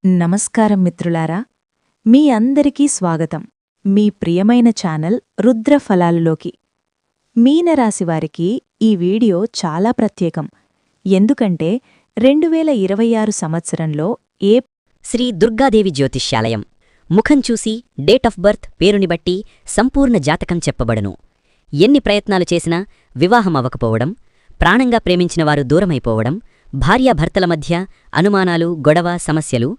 నమస్కారం మిత్రులారా, మీ అందరికీ స్వాగతం. మీ ప్రియమైన ఛానల్ రుద్రఫలాలులోకి. మీనరాశివారికి ఈ వీడియో చాలా ప్రత్యేకం. ఎందుకంటే 2026 సంవత్సరంలో శ్రీ దుర్గాదేవి జ్యోతిష్యాలయం. ముఖం చూసి డేట్ ఆఫ్ బర్త్ పేరుని బట్టి సంపూర్ణ జాతకం చెప్పబడును. ఎన్ని ప్రయత్నాలు చేసినా వివాహం అవ్వకపోవడం, ప్రాణంగా ప్రేమించినవారు దూరమైపోవడం, భార్యాభర్తల మధ్య అనుమానాలు, గొడవ, సమస్యలు,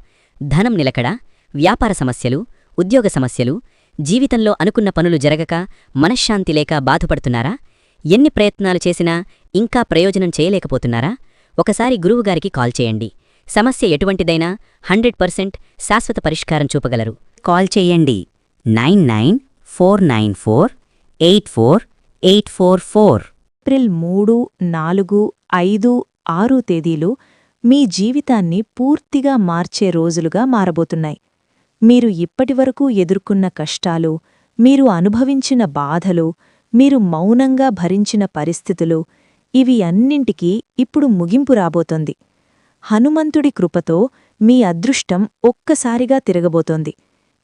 ధనం నిలకడ, వ్యాపార సమస్యలు, ఉద్యోగ సమస్యలు, జీవితంలో అనుకున్న పనులు జరగక మనశ్శాంతి లేక బాధపడుతున్నారా? ఎన్ని ప్రయత్నాలు చేసినా ఇంకా ప్రయోజనం చేయలేకపోతున్నారా? ఒకసారి గురువుగారికి కాల్ చేయండి. సమస్య ఎటువంటిదైనా 100% శాశ్వత పరిష్కారం చూపగలరు. కాల్ చేయండి 9949484844. ఏప్రిల్ 3, 4, 5, 6 తేదీలు మీ జీవితాన్ని పూర్తిగా మార్చే రోజులుగా మారబోతున్నాయి. మీరు ఇప్పటివరకు ఎదుర్కొన్న కష్టాలు, మీరు అనుభవించిన బాధలు, మీరు మౌనంగా భరించిన పరిస్థితులు, ఇవి అన్నింటికీ ఇప్పుడు ముగింపు రాబోతోంది. హనుమంతుడి కృపతో మీ అదృష్టం ఒక్కసారిగా తిరగబోతోంది.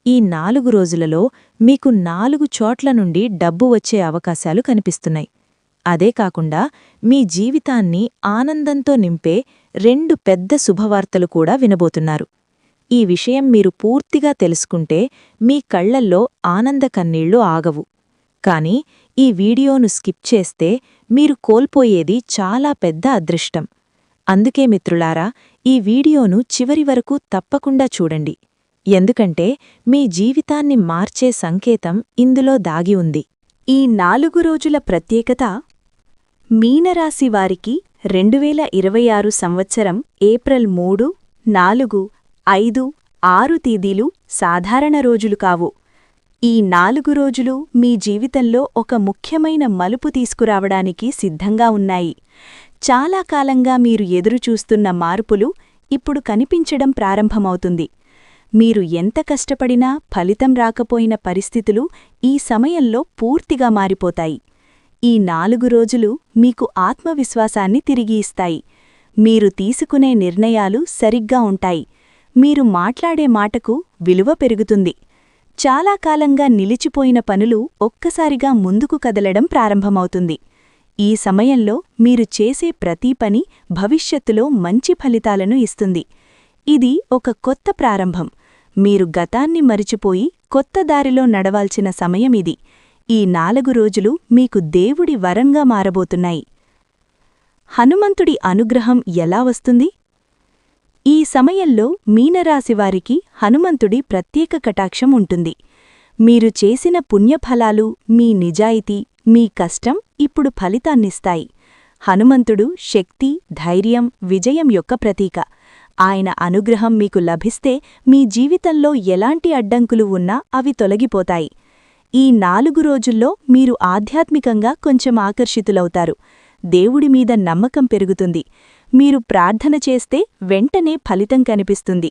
ఈ 4 రోజులలో మీకు 4 చోట్ల నుండి డబ్బు వచ్చే అవకాశాలు కనిపిస్తున్నాయి. అదే కాకుండా మీ జీవితాన్ని ఆనందంతో నింపే 2 పెద్ద శుభవార్తలు కూడా వినబోతున్నారు. ఈ విషయం మీరు పూర్తిగా తెలుసుకుంటే మీ కళ్లల్లో ఆనంద కన్నీళ్లు ఆగవు. కానీ ఈ వీడియోను స్కిప్ చేస్తే మీరు కోల్పోయేది చాలా పెద్ద అదృష్టం. అందుకే మిత్రులారా, ఈ వీడియోను చివరి వరకు తప్పకుండా చూడండి. ఎందుకంటే మీ జీవితాన్ని మార్చే సంకేతం ఇందులో దాగి ఉంది. ఈ 4 రోజుల ప్రత్యేకత: మీనరాశివారికి 2026 సంవత్సరం ఏప్రిల్ 3, 4, 5, 6 తేదీలు సాధారణ రోజులు కావు. ఈ 4 రోజులు మీ జీవితంలో ఒక ముఖ్యమైన మలుపు తీసుకురావడానికి సిద్ధంగా ఉన్నాయి. చాలా కాలంగా మీరు ఎదురుచూస్తున్న మార్పులు ఇప్పుడు కనిపించడం ప్రారంభమవుతుంది. మీరు ఎంత కష్టపడినా ఫలితం రాకపోయిన పరిస్థితులు ఈ సమయంలో పూర్తిగా మారిపోతాయి. ఈ 4 రోజులు మీకు ఆత్మవిశ్వాసాన్ని తిరిగి ఇస్తాయి. మీరు తీసుకునే నిర్ణయాలు సరిగ్గా ఉంటాయి. మీరు మాట్లాడే మాటకు విలువ పెరుగుతుంది. చాలా కాలంగా నిలిచిపోయిన పనులు ఒక్కసారిగా ముందుకు కదలడం ప్రారంభమవుతుంది. ఈ సమయంలో మీరు చేసే ప్రతి పని భవిష్యత్తులో మంచి ఫలితాలను ఇస్తుంది. ఇది ఒక కొత్త ప్రారంభం. మీరు గతాన్ని మరిచిపోయి కొత్త దారిలో నడవాల్సిన సమయమిది. ఈ 4 రోజులు మీకు దేవుడి వరంగా మారబోతున్నాయి. హనుమంతుడి అనుగ్రహం ఎలా వస్తుంది? ఈ సమయంలో మీనరాశివారికి హనుమంతుడి ప్రత్యేక కటాక్షం ఉంటుంది. మీరు చేసిన పుణ్యఫలాలు, మీ నిజాయితీ, మీ కష్టం ఇప్పుడు ఫలితాన్నిస్తాయి. హనుమంతుడు శక్తి, ధైర్యం, విజయం యొక్క ప్రతీక. ఆయన అనుగ్రహం మీకు లభిస్తే మీ జీవితంలో ఎలాంటి అడ్డంకులు ఉన్నా అవి తొలగిపోతాయి. ఈ 4 రోజుల్లో మీరు ఆధ్యాత్మికంగా కొంచెం ఆకర్షితులవుతారు. దేవుడిమీద నమ్మకం పెరుగుతుంది. మీరు ప్రార్థన చేస్తే వెంటనే ఫలితం కనిపిస్తుంది.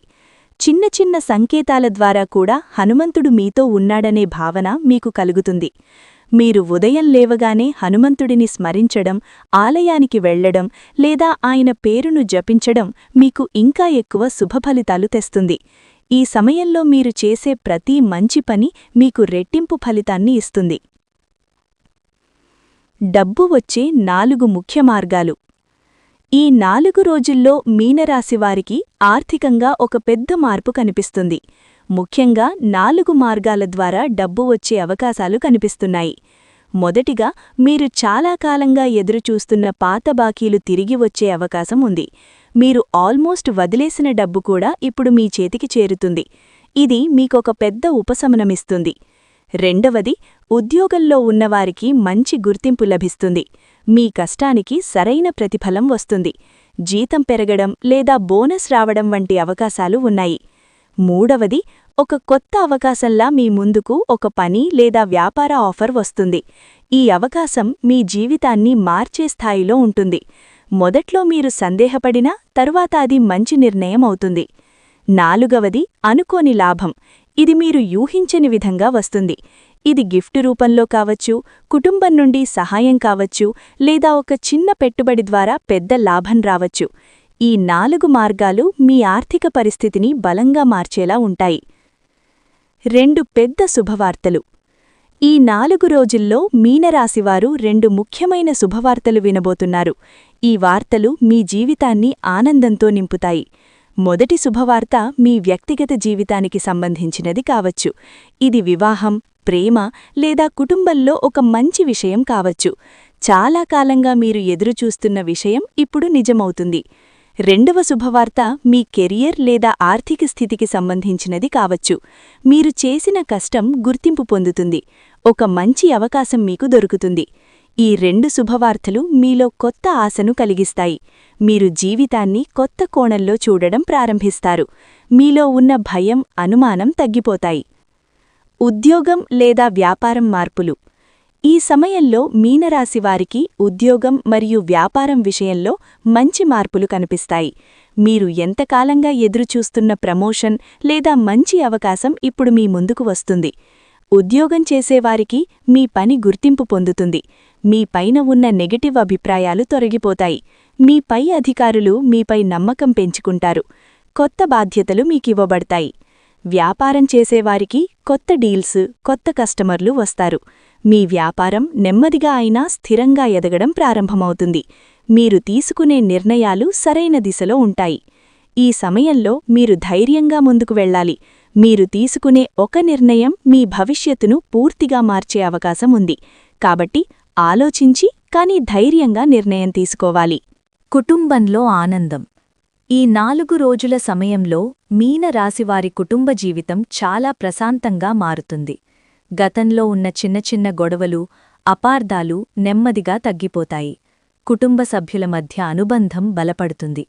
చిన్న చిన్న సంకేతాల ద్వారా కూడా హనుమంతుడు మీతో ఉన్నాడనే భావన మీకు కలుగుతుంది. మీరు ఉదయం లేవగానే హనుమంతుడిని స్మరించడం, ఆలయానికి వెళ్లడం లేదా ఆయన పేరును జపించడం మీకు ఇంకా ఎక్కువ శుభఫలితాలు తెస్తుంది. ఈ సమయంలో మీరు చేసే ప్రతి మంచి పని మీకు రెట్టింపు ఫలితాన్ని ఇస్తుంది. డబ్బు వచ్చే 4 ముఖ్య మార్గాలు. ఈ 4 రోజుల్లో మీనరాశివారికి ఆర్థికంగా ఒక పెద్ద మార్పు కనిపిస్తుంది. ముఖ్యంగా 4 మార్గాల ద్వారా డబ్బు వచ్చే అవకాశాలు కనిపిస్తున్నాయి. మొదటిగా, మీరు చాలా కాలంగా ఎదురుచూస్తున్న పాత బాకీలు తిరిగి వచ్చే అవకాశం ఉంది. మీరు ఆల్మోస్ట్ వదిలేసిన డబ్బు కూడా ఇప్పుడు మీ చేతికి చేరుతుంది. ఇది మీకొక పెద్ద ఉపశమనమిస్తుంది. రెండవది, ఉద్యోగంలో ఉన్నవారికి మంచి గుర్తింపు లభిస్తుంది. మీ కష్టానికి సరైన ప్రతిఫలం వస్తుంది. జీతం పెరగడం లేదా బోనస్ రావడం వంటి అవకాశాలు ఉన్నాయి. మూడవది, ఒక కొత్త అవకాశంలా మీ ముందుకు ఒక పని లేదా వ్యాపార ఆఫర్ వస్తుంది. ఈ అవకాశం మీ జీవితాన్ని మార్చే స్థాయిలో ఉంటుంది. మొదట్లో మీరు సందేహపడినా తరువాత అది మంచి నిర్ణయం అవుతుంది. నాలుగవది, అనుకోని లాభం. ఇది మీరు యూహించని విధంగా వస్తుంది. ఇది గిఫ్ట్ రూపంలో కావచ్చు, కుటుంబం నుండి సహాయం కావచ్చు, లేదా ఒక చిన్న పెట్టుబడి ద్వారా పెద్ద లాభం రావచ్చు. ఈ 4 మార్గాలు మీ ఆర్థిక పరిస్థితిని బలంగా మార్చేలా ఉంటాయి. 2 పెద్ద శుభవార్తలు. ఈ 4 రోజుల్లో మీనరాశివారు 2 ముఖ్యమైన శుభవార్తలు వినబోతున్నారు. ఈ వార్తలు మీ జీవితాన్ని ఆనందంతో నింపుతాయి. మొదటి శుభవార్త మీ వ్యక్తిగత జీవితానికి సంబంధించినది కావచ్చు. ఇది వివాహం, ప్రేమ లేదా కుటుంబంలో ఒక మంచి విషయం కావచ్చు. చాలా కాలంగా మీరు ఎదురుచూస్తున్న విషయం ఇప్పుడు నిజమవుతుంది. రెండవ శుభవార్త మీ కెరియర్ లేదా ఆర్థిక స్థితికి సంబంధించినది కావచ్చు. మీరు చేసిన కష్టం గుర్తింపు పొందుతుంది. ఒక మంచి అవకాశం మీకు దొరుకుతుంది. ఈ 2 శుభవార్తలు మీలో కొత్త ఆశను కలిగిస్తాయి. మీరు జీవితాన్ని కొత్త కోణంలో చూడడం ప్రారంభిస్తారు. మీలో ఉన్న భయం, అనుమానం తగ్గిపోతాయి. ఉద్యోగం లేదా వ్యాపారం మార్పులు. ఈ సమయంలో మీనరాశివారికి ఉద్యోగం మరియు వ్యాపారం విషయంలో మంచి మార్పులు కనిపిస్తాయి. మీరు ఎంతకాలంగా ఎదురుచూస్తున్న ప్రమోషన్ లేదా మంచి అవకాశం ఇప్పుడు మీ ముందుకు వస్తుంది. ఉద్యోగం చేసేవారికి మీ పని గుర్తింపు పొందుతుంది. మీ పైన ఉన్న నెగటివ్ అభిప్రాయాలు తొలగిపోతాయి. మీ పై అధికారులు మీపై నమ్మకం పెంచుకుంటారు. కొత్త బాధ్యతలు మీకివ్వబడతాయి. వ్యాపారం చేసేవారికి కొత్త డీల్స్, కొత్త కస్టమర్లు వస్తారు. మీ వ్యాపారం నెమ్మదిగా అయినా స్థిరంగా ఎదగడం ప్రారంభమవుతుంది. మీరు తీసుకునే నిర్ణయాలు సరైన దిశలో ఉంటాయి. ఈ సమయంలో మీరు ధైర్యంగా ముందుకు వెళ్ళాలి. మీరు తీసుకునే ఒక నిర్ణయం మీ భవిష్యత్తును పూర్తిగా మార్చే అవకాశం ఉంది. కాబట్టి ఆలోచించి కానీ ధైర్యంగా నిర్ణయం తీసుకోవాలి. కుటుంబంలో ఆనందం. ఈ 4 రోజుల సమయంలో మీనరాశివారి కుటుంబ జీవితం చాలా ప్రశాంతంగా మారుతుంది. గతంలో ఉన్న చిన్న చిన్న గొడవలు, అపార్థాలు నెమ్మదిగా తగ్గిపోతాయి. కుటుంబ సభ్యుల మధ్య అనుబంధం బలపడుతుంది.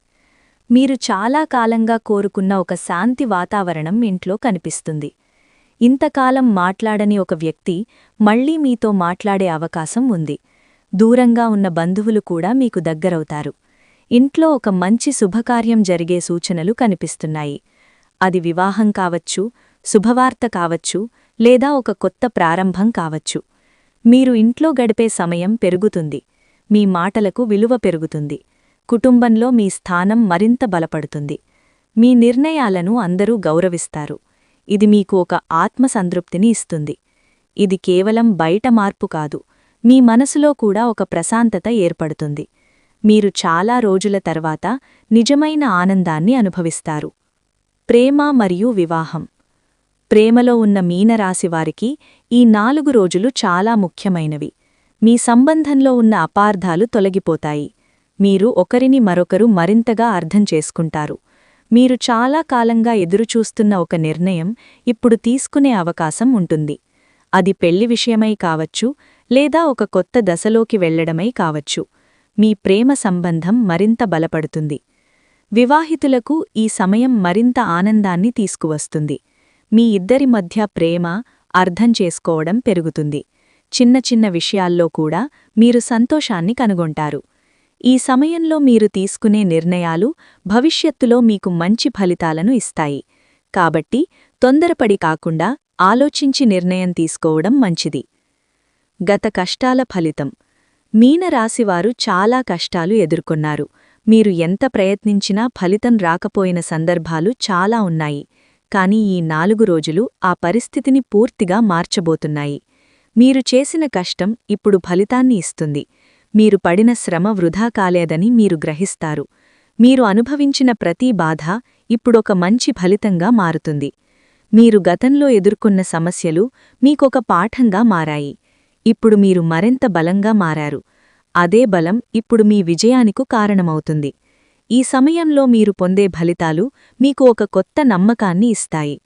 మీరు చాలా కాలంగా కోరుకున్న ఒక శాంతి వాతావరణం ఇంట్లో కనిపిస్తుంది. ఇంతకాలం మాట్లాడని ఒక వ్యక్తి మళ్లీ మీతో మాట్లాడే అవకాశం ఉంది. దూరంగా ఉన్న బంధువులు కూడా మీకు దగ్గరవుతారు. ఇంట్లో ఒక మంచి శుభకార్యం జరిగే సూచనలు కనిపిస్తున్నాయి. అది వివాహం కావచ్చు, శుభవార్త కావచ్చు, లేదా ఒక కొత్త ప్రారంభం కావచ్చు. మీరు ఇంట్లో గడిపే సమయం పెరుగుతుంది. మీ మాటలకు విలువ పెరుగుతుంది. కుటుంబంలో మీ స్థానం మరింత బలపడుతుంది. మీ నిర్ణయాలను అందరూ గౌరవిస్తారు. ఇది మీకు ఒక ఆత్మసంతృప్తిని ఇస్తుంది. ఇది కేవలం బయట మార్పు కాదు, మీ మనసులో కూడా ఒక ప్రశాంతత ఏర్పడుతుంది. మీరు చాలా రోజుల తర్వాత నిజమైన ఆనందాన్ని అనుభవిస్తారు. ప్రేమ మరియు వివాహం. ప్రేమలో ఉన్న మీనరాశివారికి ఈ 4 రోజులు చాలా ముఖ్యమైనవి. మీ సంబంధంలో ఉన్న అపార్థాలు తొలగిపోతాయి. మీరు ఒకరిని మరొకరు మరింతగా అర్థం చేసుకుంటారు. మీరు చాలా కాలంగా ఎదురుచూస్తున్న ఒక నిర్ణయం ఇప్పుడు తీసుకునే అవకాశం ఉంటుంది. అది పెళ్లి విషయమై కావచ్చు, లేదా ఒక కొత్త దశలోకి వెళ్లడమై కావచ్చు. మీ ప్రేమ సంబంధం మరింత బలపడుతుంది. వివాహితులకు ఈ సమయం మరింత ఆనందాన్ని తీసుకువస్తుంది. మీ ఇద్దరి మధ్య ప్రేమ, అర్థం చేసుకోవడం పెరుగుతుంది. చిన్న చిన్న విషయాల్లో కూడా మీరు సంతోషాన్ని కనుగొంటారు. ఈ సమయంలో మీరు తీసుకునే నిర్ణయాలు భవిష్యత్తులో మీకు మంచి ఫలితాలను ఇస్తాయి. కాబట్టి తొందరపడి కాకుండా ఆలోచించి నిర్ణయం తీసుకోవడం మంచిది. గత కష్టాల ఫలితం. మీనరాశివారు చాలా కష్టాలు ఎదుర్కొన్నారు. మీరు ఎంత ప్రయత్నించినా ఫలితం రాకపోయిన సందర్భాలు చాలా ఉన్నాయి. కానీ ఈ 4 రోజులు ఆ పరిస్థితిని పూర్తిగా మార్చబోతున్నాయి. మీరు చేసిన కష్టం ఇప్పుడు ఫలితాన్ని ఇస్తుంది. మీరు పడిన శ్రమ వృధా కాలేదని మీరు గ్రహిస్తారు. మీరు అనుభవించిన ప్రతి బాధ ఇప్పుడొక మంచి ఫలితంగా మారుతుంది. మీరు గతంలో ఎదుర్కొన్న సమస్యలు మీకొక పాఠంగా మారాయి. ఇప్పుడు మీరు మరింత బలంగా మారారు. అదే బలం ఇప్పుడు మీ విజయానికు కారణమవుతుంది. ఈ సమయంలో మీరు పొందే ఫలితాలు మీకు ఒక కొత్త నమ్మకాన్ని ఇస్తాయి.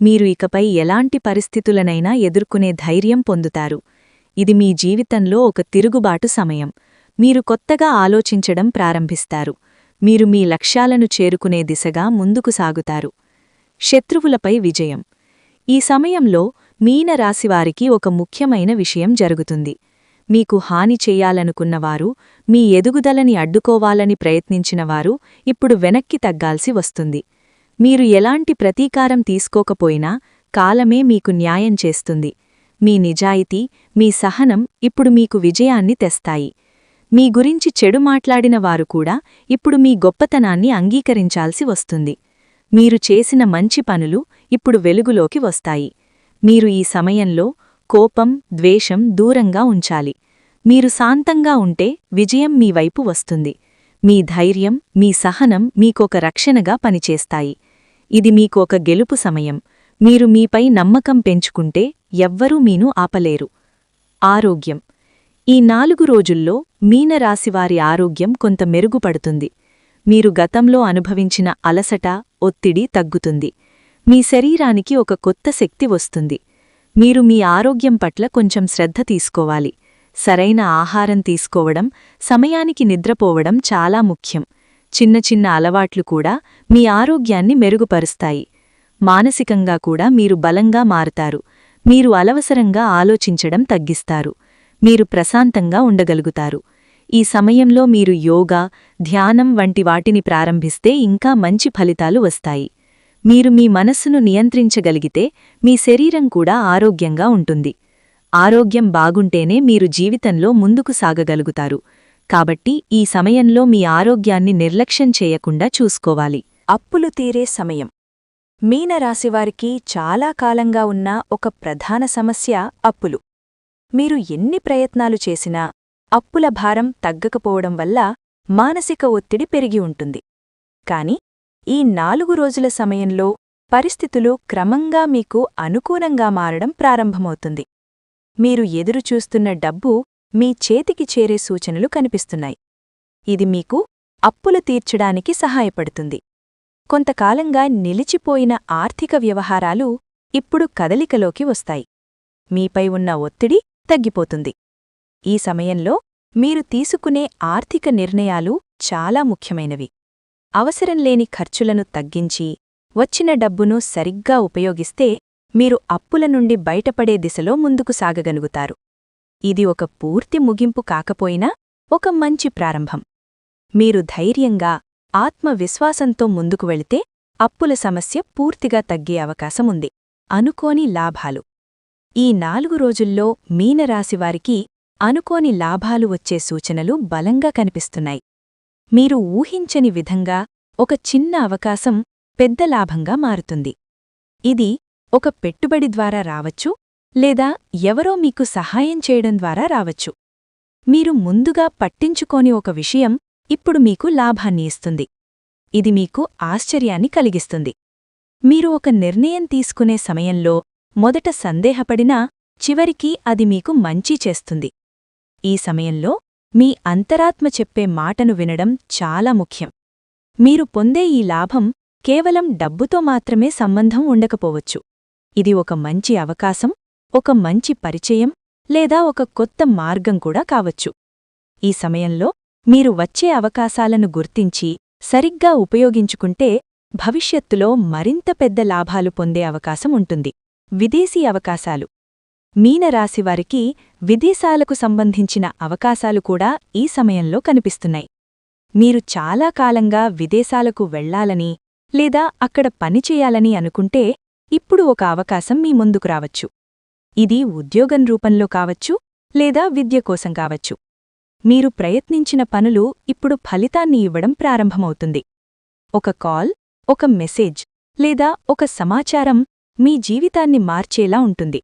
మీరు ఇకపై ఎలాంటి పరిస్థితులనైనా ఎదుర్కొనే ధైర్యం పొందుతారు. ఇది మీ జీవితంలో ఒక తిరుగుబాటు సమయం. మీరు కొత్తగా ఆలోచించడం ప్రారంభిస్తారు. మీరు మీ లక్ష్యాలను చేరుకునే దిశగా ముందుకు సాగుతారు. శత్రువులపై విజయం. ఈ సమయంలో మీనరాశివారికి ఒక ముఖ్యమైన విషయం జరుగుతుంది. మీకు హాని చెయ్యాలనుకున్నవారు, మీ ఎదుగుదలని అడ్డుకోవాలని ప్రయత్నించినవారు ఇప్పుడు వెనక్కి తగ్గాల్సి వస్తుంది. మీరు ఎలాంటి ప్రతీకారం తీసుకోకపోయినా కాలమే మీకు న్యాయం చేస్తుంది. మీ నిజాయితీ, మీ సహనం ఇప్పుడు మీకు విజయాన్ని తెస్తాయి. మీ గురించి చెడు మాట్లాడిన వారు కూడా ఇప్పుడు మీ గొప్పతనాన్ని అంగీకరించాల్సి వస్తుంది. మీరు చేసిన మంచి పనులు ఇప్పుడు వెలుగులోకి వస్తాయి. మీరు ఈ సమయంలో కోపం, ద్వేషం దూరంగా ఉంచాలి. మీరు శాంతంగా ఉంటే విజయం మీ వైపు వస్తుంది. మీ ధైర్యం, మీ సహనం మీకొక రక్షణగా పనిచేస్తాయి. ఇది మీకొక గెలుపు సమయం. మీరు మీపై నమ్మకం పెంచుకుంటే ఎవ్వరూ మీను ఆపలేరు. ఆరోగ్యం. ఈ 4 రోజుల్లో మీనరాశివారి ఆరోగ్యం కొంత మెరుగుపడుతుంది. మీరు గతంలో అనుభవించిన అలసట, ఒత్తిడి తగ్గుతుంది. మీ శరీరానికి ఒక కొత్త శక్తి వస్తుంది. మీరు మీ ఆరోగ్యం పట్ల కొంచెం శ్రద్ధ తీసుకోవాలి. సరైన ఆహారం తీసుకోవడం, సమయానికి నిద్రపోవడం చాలా ముఖ్యం. చిన్న చిన్న అలవాట్లు కూడా మీ ఆరోగ్యాన్ని మెరుగుపరుస్తాయి. మానసికంగా కూడా మీరు బలంగా మారుతారు. మీరు అనవసరంగా ఆలోచించడం తగ్గిస్తారు. మీరు ప్రశాంతంగా ఉండగలుగుతారు. ఈ సమయంలో మీరు యోగా, ధ్యానం వంటి వాటిని ప్రారంభిస్తే ఇంకా మంచి ఫలితాలు వస్తాయి. మీరు మీ మనస్సును నియంత్రించగలిగితే మీ శరీరం కూడా ఆరోగ్యంగా ఉంటుంది. ఆరోగ్యం బాగుంటేనే మీరు జీవితంలో ముందుకు సాగగలుగుతారు. కాబట్టి ఈ సమయంలో మీ ఆరోగ్యాన్ని నిర్లక్ష్యం చేయకుండా చూసుకోవాలి. అప్పులు తీరే సమయం. మీనరాశివారికి చాలా కాలంగా ఉన్న ఒక ప్రధాన సమస్య అప్పులు. మీరు ఎన్ని ప్రయత్నాలు చేసినా అప్పుల భారం తగ్గకపోవడం వల్ల మానసిక ఒత్తిడి పెరిగి ఉంటుంది. కాని ఈ 4 రోజుల సమయంలో పరిస్థితులు క్రమంగా మీకు అనుకూలంగా మారడం ప్రారంభమవుతుంది. మీరు ఎదురుచూస్తున్న డబ్బు మీ చేతికి చేరే సూచనలు కనిపిస్తున్నాయి. ఇది మీకు అప్పులు తీర్చడానికి సహాయపడుతుంది. కొంతకాలంగా నిలిచిపోయిన ఆర్థిక వ్యవహారాలు ఇప్పుడు కదలికలోకి వస్తాయి. మీపై ఉన్న ఒత్తిడి తగ్గిపోతుంది. ఈ సమయంలో మీరు తీసుకునే ఆర్థిక నిర్ణయాలు చాలా ముఖ్యమైనవి. అవసరంలేని ఖర్చులను తగ్గించి వచ్చిన డబ్బును సరిగ్గా ఉపయోగిస్తే మీరు అప్పుల నుండి బయటపడే దిశలో ముందుకు సాగగలుగుతారు. ఇది ఒక పూర్తి ముగింపు కాకపోయినా ఒక మంచి ప్రారంభం. మీరు ధైర్యంగా, ఆత్మవిశ్వాసంతో ముందుకు వెళితే అప్పుల సమస్య పూర్తిగా తగ్గే అవకాశముంది. అనుకోని లాభాలు. ఈ 4 రోజుల్లో మీనరాశివారికి అనుకోని లాభాలు వచ్చే సూచనలు బలంగా కనిపిస్తున్నాయి. మీరు ఊహించని విధంగా ఒక చిన్న అవకాశం పెద్ద లాభంగా మారుతుంది. ఇది ఒక పెట్టుబడి ద్వారా రావచ్చు, లేదా ఎవరో మీకు సహాయం చేయడం ద్వారా రావచ్చు. మీరు ముందుగా పట్టించుకోని ఒక విషయం ఇప్పుడు మీకు లాభాన్ని ఇస్తుంది. ఇది మీకు ఆశ్చర్యాన్ని కలిగిస్తుంది. మీరు ఒక నిర్ణయం తీసుకునే సమయంలో మొదట సందేహపడినా చివరికి అది మీకు మంచి చేస్తుంది. ఈ సమయంలో మీ అంతరాత్మ చెప్పే మాటను వినడం చాలా ముఖ్యం. మీరు పొందే ఈ లాభం కేవలం డబ్బుతో మాత్రమే సంబంధం ఉండకపోవచ్చు. ఇది ఒక మంచి అవకాశం, ఒక మంచి పరిచయం, లేదా ఒక కొత్త మార్గం కూడా కావచ్చు. ఈ సమయంలో మీరు వచ్చే అవకాశాలను గుర్తించి సరిగ్గా ఉపయోగించుకుంటే భవిష్యత్తులో మరింత పెద్ద లాభాలు పొందే అవకాశం ఉంటుంది. విదేశీ అవకాశాలు. మీనరాశివారికి విదేశాలకు సంబంధించిన అవకాశాలు కూడా ఈ సమయంలో కనిపిస్తున్నాయి. మీరు చాలా కాలంగా విదేశాలకు వెళ్లాలని లేదా అక్కడ పనిచేయాలని అనుకుంటే ఇప్పుడు ఒక అవకాశం మీ ముందుకు రావచ్చు. ఇది ఉద్యోగం రూపంలో కావచ్చు, లేదా విద్య కోసం కావచ్చు. మీరు ప్రయత్నించిన పనులు ఇప్పుడు ఫలితాన్ని ఇవ్వడం ప్రారంభమవుతుంది. ఒక కాల్, ఒక మెసేజ్, లేదా ఒక సమాచారం మీ జీవితాన్ని మార్చేలా ఉంటుంది.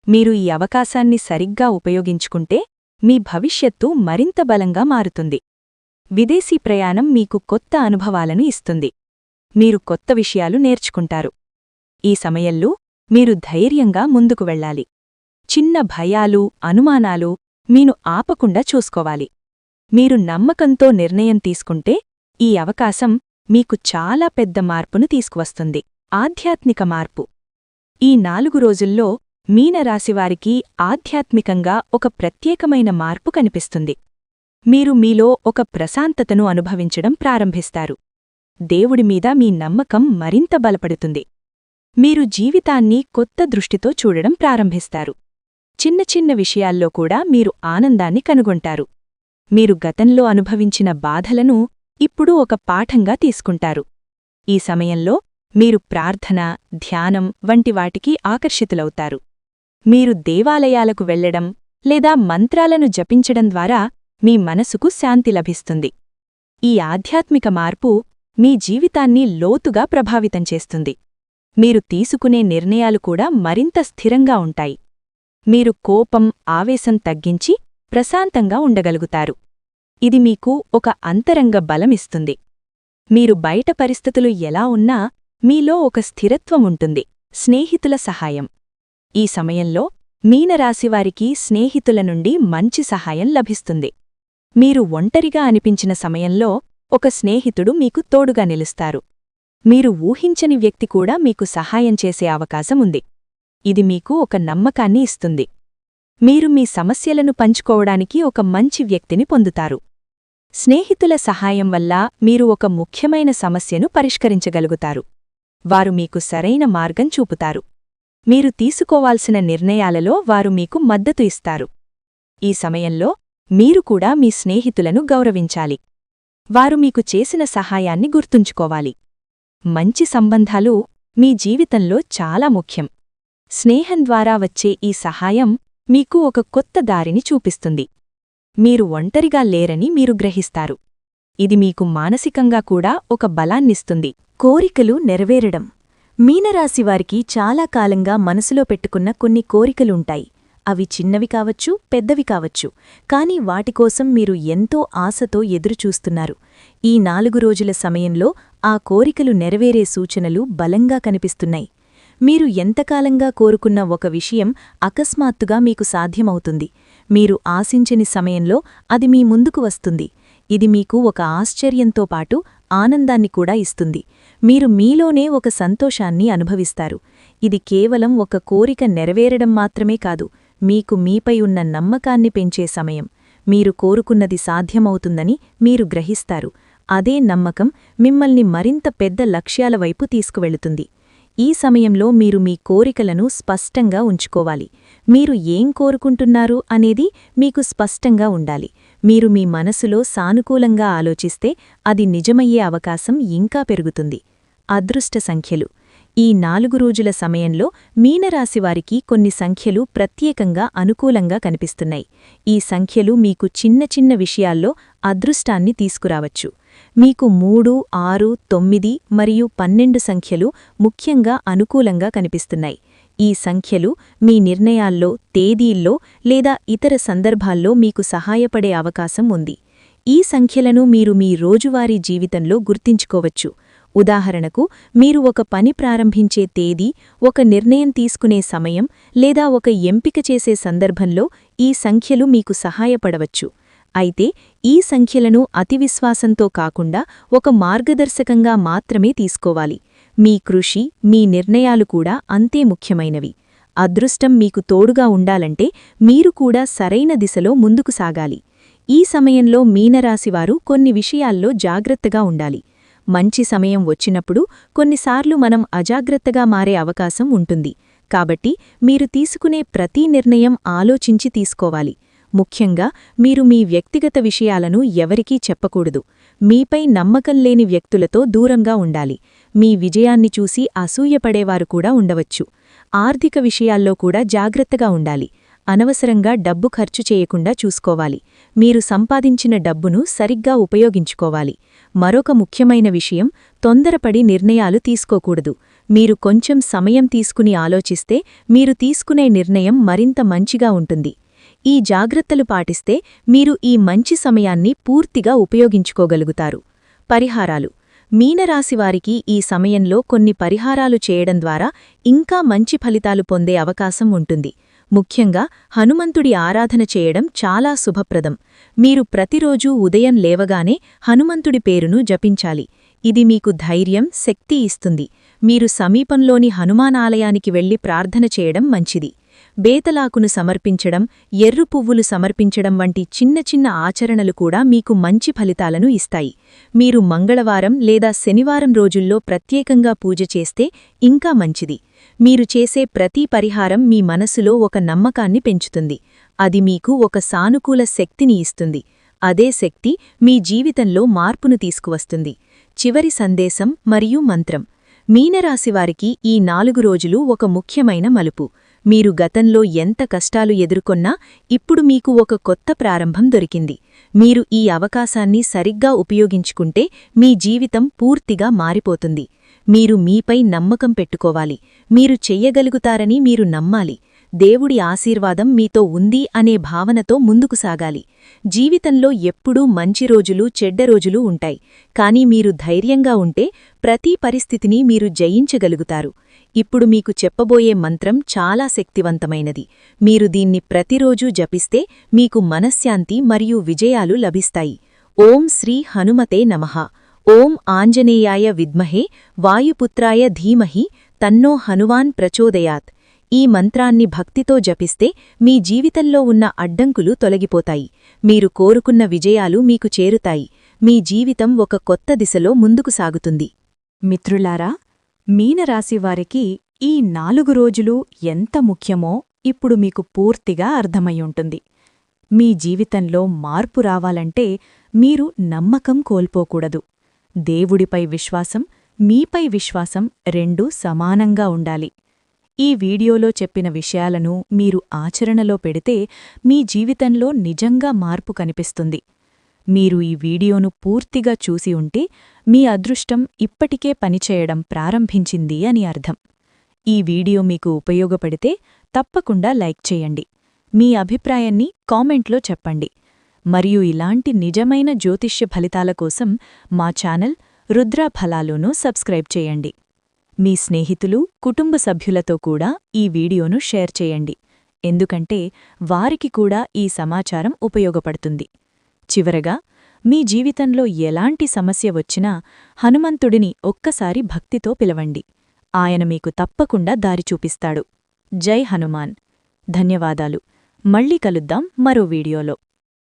మీరు ఈ అవకాశాన్ని సరిగ్గా ఉపయోగించుకుంటే మీ భవిష్యత్తు మరింత బలంగా మారుతుంది. విదేశీ ప్రయాణం మీకు కొత్త అనుభవాలను ఇస్తుంది. మీరు కొత్త విషయాలు నేర్చుకుంటారు. ఈ సమయంలో మీరు ధైర్యంగా ముందుకు వెళ్ళాలి. చిన్న భయాలు, అనుమానాలు మీను ఆపకుండా చూసుకోవాలి. మీరు నమ్మకంతో నిర్ణయం తీసుకుంటే ఈ అవకాశం మీకు చాలా పెద్ద మార్పును తీసుకువస్తుంది. ఆధ్యాత్మిక మార్పు. ఈ 4 రోజుల్లో మీనరాశివారికి ఆధ్యాత్మికంగా ఒక ప్రత్యేకమైన మార్పు కనిపిస్తుంది. మీరు మీలో ఒక ప్రశాంతతను అనుభవించడం ప్రారంభిస్తారు. దేవుడి మీద మీ నమ్మకం మరింత బలపడుతుంది. మీరు జీవితాన్ని కొత్త దృష్టితో చూడడం ప్రారంభిస్తారు. చిన్న చిన్న విషయాల్లో కూడా మీరు ఆనందాన్ని కనుగొంటారు. మీరు గతంలో అనుభవించిన బాధలను ఇప్పుడు ఒక పాఠంగా తీసుకుంటారు. ఈ సమయంలో మీరు ప్రార్థన, ధ్యానం వంటి వాటికి ఆకర్షితులవుతారు. మీరు దేవాలయాలకు వెళ్లడం లేదా మంత్రాలను జపించడం ద్వారా మీ మనసుకు శాంతి లభిస్తుంది. ఈ ఆధ్యాత్మిక మార్పు మీ జీవితాన్ని లోతుగా ప్రభావితం చేస్తుంది. మీరు తీసుకునే నిర్ణయాలు కూడా మరింత స్థిరంగా ఉంటాయి. మీరు కోపం, ఆవేశం తగ్గించి ప్రశాంతంగా ఉండగలుగుతారు. ఇది మీకు ఒక అంతరంగ బలమిస్తుంది. మీరు బయట పరిస్థితులు ఎలా ఉన్నా మీలో ఒక స్థిరత్వం ఉంటుంది. స్నేహితుల సహాయం. ఈ సమయంలో మీనరాశివారికి స్నేహితుల నుండి మంచి సహాయం లభిస్తుంది. మీరు ఒంటరిగా అనిపించిన సమయంలో ఒక స్నేహితుడు మీకు తోడుగా నిలుస్తారు. మీరు ఊహించని వ్యక్తి కూడా మీకు సహాయం చేసే అవకాశం ఉంది. ఇది మీకు ఒక నమ్మకాన్ని ఇస్తుంది. మీరు మీ సమస్యలను పంచుకోవడానికి ఒక మంచి వ్యక్తిని పొందుతారు. స్నేహితుల సహాయం వల్ల మీరు ఒక ముఖ్యమైన సమస్యను పరిష్కరించగలుగుతారు. వారు మీకు సరైన మార్గం చూపుతారు. మీరు తీసుకోవాల్సిన నిర్ణయాలలో వారు మీకు మద్దతు ఇస్తారు. ఈ సమయంలో మీరు కూడా మీ స్నేహితులను గౌరవించాలి. వారు మీకు చేసిన సహాయాన్ని గుర్తుంచుకోవాలి. మంచి సంబంధాలు మీ జీవితంలో చాలా ముఖ్యం. స్నేహం ద్వారా వచ్చే ఈ సహాయం మీకు ఒక కొత్త దారిని చూపిస్తుంది. మీరు ఒంటరిగా లేరని మీరు గ్రహిస్తారు. ఇది మీకు మానసికంగా కూడా ఒక బలాన్నిస్తుంది. కోరికలు నెరవేరడం. మీనరాశివారికి చాలా కాలంగా మనసులో పెట్టుకున్న కొన్ని కోరికలుంటాయి. అవి చిన్నవి కావచ్చు, పెద్దవి కావచ్చు, కాని వాటికోసం మీరు ఎంతో ఆశతో ఎదురుచూస్తున్నారు. ఈ 4 రోజుల సమయంలో ఆ కోరికలు నెరవేరే సూచనలు బలంగా కనిపిస్తున్నాయి. మీరు ఎంతకాలంగా కోరుకున్న ఒక విషయం అకస్మాత్తుగా మీకు సాధ్యమవుతుంది. మీరు ఆశించని సమయంలో అది మీ ముందుకు వస్తుంది. ఇది మీకు ఒక ఆశ్చర్యంతో పాటు ఆనందాన్ని కూడా ఇస్తుంది. మీరు మీలోనే ఒక సంతోషాన్ని అనుభవిస్తారు. ఇది కేవలం ఒక కోరిక నెరవేరడం మాత్రమే కాదు, మీకు మీపై ఉన్న నమ్మకాన్ని పెంచే సమయం. మీరు కోరుకున్నది సాధ్యమవుతుందని మీరు గ్రహిస్తారు. అదే నమ్మకం మిమ్మల్ని మరింత పెద్ద లక్ష్యాల వైపు తీసుకువెళుతుంది. ఈ సమయంలో మీరు మీ కోరికలను స్పష్టంగా ఉంచుకోవాలి. మీరు ఏం కోరుకుంటున్నారు అనేది మీకు స్పష్టంగా ఉండాలి. మీరు మీ మనసులో సానుకూలంగా ఆలోచిస్తే అది నిజమయ్యే అవకాశం ఇంకా పెరుగుతుంది. అదృష్ట సంఖ్యలు. ఈ 4 రోజుల సమయంలో మీనరాశివారికి కొన్ని సంఖ్యలు ప్రత్యేకంగా అనుకూలంగా కనిపిస్తున్నాయి. ఈ సంఖ్యలు మీకు చిన్న చిన్న విషయాల్లో అదృష్టాన్ని తీసుకురావచ్చు. మీకు 3, 6, 9 మరియు 12 సంఖ్యలు ముఖ్యంగా అనుకూలంగా కనిపిస్తున్నాయి. ఈ సంఖ్యలు మీ నిర్ణయాల్లో, తేదీల్లో లేదా ఇతర సందర్భాల్లో మీకు సహాయపడే అవకాశం ఉంది. ఈ సంఖ్యలను మీరు మీ రోజువారీ జీవితంలో గుర్తించుకోవచ్చు. ఉదాహరణకు, మీరు ఒక పని ప్రారంభించే తేదీ, ఒక నిర్ణయం తీసుకునే సమయం లేదా ఒక ఎంపిక చేసే సందర్భంలో ఈ సంఖ్యలు మీకు సహాయపడవచ్చు. అయితే ఈ సంఖ్యలను అతివిశ్వాసంతో కాకుండా ఒక మార్గదర్శకంగా మాత్రమే తీసుకోవాలి. మీ కృషి, మీ నిర్ణయాలు కూడా అంతే ముఖ్యమైనవి. అదృష్టం మీకు తోడుగా ఉండాలంటే మీరు కూడా సరైన దిశలో ముందుకు సాగాలి. ఈ సమయంలో మీనరాశివారు కొన్ని విషయాల్లో జాగ్రత్తగా ఉండాలి. మంచి సమయం వచ్చినప్పుడు కొన్నిసార్లు మనం అజాగ్రత్తగా మారే అవకాశం ఉంటుంది. కాబట్టి మీరు తీసుకునే ప్రతి నిర్ణయం ఆలోచించి తీసుకోవాలి. ముఖ్యంగా మీరు మీ వ్యక్తిగత విషయాలను ఎవరికీ చెప్పకూడదు. మీపై నమ్మకం లేని వ్యక్తులతో దూరంగా ఉండాలి. మీ విజయాన్ని చూసి అసూయపడేవారు కూడా ఉండవచ్చు. ఆర్థిక విషయాల్లో కూడా జాగ్రత్తగా ఉండాలి. అనవసరంగా డబ్బు ఖర్చు చేయకుండా చూసుకోవాలి. మీరు సంపాదించిన డబ్బును సరిగ్గా ఉపయోగించుకోవాలి. మరొక ముఖ్యమైన విషయం, తొందరపడి నిర్ణయాలు తీసుకోకూడదు. మీరు కొంచెం సమయం తీసుకుని ఆలోచిస్తే మీరు తీసుకునే నిర్ణయం మరింత మంచిగా ఉంటుంది. ఈ జాగ్రత్తలు పాటిస్తే మీరు ఈ మంచి సమయాన్ని పూర్తిగా ఉపయోగించుకోగలుగుతారు. పరిహారాలు. మీనరాశివారికి ఈ సమయంలో కొన్ని పరిహారాలు చేయడం ద్వారా ఇంకా మంచి ఫలితాలు పొందే అవకాశం ఉంటుంది. ముఖ్యంగా హనుమంతుడి ఆరాధన చేయడం చాలా శుభప్రదం. మీరు ప్రతిరోజూ ఉదయం లేవగానే హనుమంతుడి పేరును జపించాలి. ఇది మీకు ధైర్యం, శక్తి ఇస్తుంది. మీరు సమీపంలోని హనుమానాలయానికి వెళ్లి ప్రార్థన చేయడం మంచిది. బేతలాకును సమర్పించడం, ఎర్రు పువ్వులు సమర్పించడం వంటి చిన్న చిన్న ఆచరణలు కూడా మీకు మంచి ఫలితాలను ఇస్తాయి. మీరు మంగళవారం లేదా శనివారం రోజుల్లో ప్రత్యేకంగా పూజ చేస్తే ఇంకా మంచిది. మీరు చేసే ప్రతి పరిహారం మీ మనసులో ఒక నమ్మకాన్ని పెంచుతుంది. అది మీకు ఒక సానుకూల శక్తిని ఇస్తుంది. అదే శక్తి మీ జీవితంలో మార్పును తీసుకువస్తుంది. చివరి సందేశం మరియు మంత్రం. మీనరాశివారికి ఈ 4 రోజులు ఒక ముఖ్యమైన మలుపు. మీరు గతంలో ఎంత కష్టాలు ఎదుర్కొన్నా ఇప్పుడు మీకు ఒక కొత్త ప్రారంభం దొరికింది. మీరు ఈ అవకాశాన్ని సరిగ్గా ఉపయోగించుకుంటే మీ జీవితం పూర్తిగా మారిపోతుంది. మీరు మీపై నమ్మకం పెట్టుకోవాలి. మీరు చెయ్యగలుగుతారని మీరు నమ్మాలి. దేవుడి ఆశీర్వాదం మీతో ఉంది అనే భావనతో ముందుకు సాగాలి. జీవితంలో ఎప్పుడూ మంచి రోజులు చెడ్డ రోజులు ఉంటాయి. కానీ మీరు ధైర్యంగా ఉంటే ప్రతి పరిస్థితిని మీరు జయించగలుగుతారు. ఇప్పుడు మీకు చెప్పబోయే మంత్రం చాలా శక్తివంతమైనది. మీరు దీన్ని ప్రతిరోజూ జపిస్తే మీకు మనశ్శాంతి మరియు విజయాలు లభిస్తాయి. ఓం శ్రీ హనుమతే నమః. ఓం ఆంజనేయాయ విద్మహే వాయుపుత్రాయ ధీమహి తన్నో హనుమాన్ ప్రచోదయాత్. ఈ మంత్రాన్ని భక్తితో జపిస్తే మీ జీవితంలో ఉన్న అడ్డంకులు తొలగిపోతాయి. మీరు కోరుకున్న విజయాలు మీకు చేరుతాయి. మీ జీవితం ఒక కొత్త దిశలో ముందుకు సాగుతుంది. మిత్రులారా, మీనరాశివారికి ఈ 4 రోజులు ఎంత ముఖ్యమో ఇప్పుడు మీకు పూర్తిగా అర్థమయ్యుంటుంది. మీ జీవితంలో మార్పు రావాలంటే మీరు నమ్మకం కోల్పోకూడదు. దేవుడిపై విశ్వాసం, మీపై విశ్వాసం రెండూ సమానంగా ఉండాలి. ఈ వీడియోలో చెప్పిన విషయాలను మీరు ఆచరణలో పెడితే మీ జీవితంలో నిజంగా మార్పు కనిపిస్తుంది. మీరు ఈ వీడియోను పూర్తిగా చూసి ఉంటే మీ అదృష్టం ఇప్పటికే పనిచేయడం ప్రారంభించింది అని అర్థం. ఈ వీడియో మీకు ఉపయోగపడితే తప్పకుండా లైక్ చేయండి. మీ అభిప్రాయాన్ని కామెంట్లో చెప్పండి. మరియు ఇలాంటి నిజమైన జ్యోతిష్య ఫలితాల కోసం మా ఛానల్ రుద్ర ఫలాలును సబ్స్క్రైబ్ చేయండి. మీ స్నేహితులు, కుటుంబ సభ్యులతో కూడా ఈ వీడియోను షేర్ చేయండి. ఎందుకంటే వారికి కూడా ఈ సమాచారం ఉపయోగపడుతుంది. చివరగా, మీ జీవితంలో ఎలాంటి సమస్య వచ్చినా హనుమంతుడిని ఒక్కసారి భక్తితో పిలవండి. ఆయన మీకు తప్పకుండా దారి చూపిస్తాడు. జై హనుమాన్. ధన్యవాదాలు. మళ్ళీ కలుద్దాం మరో వీడియోలో.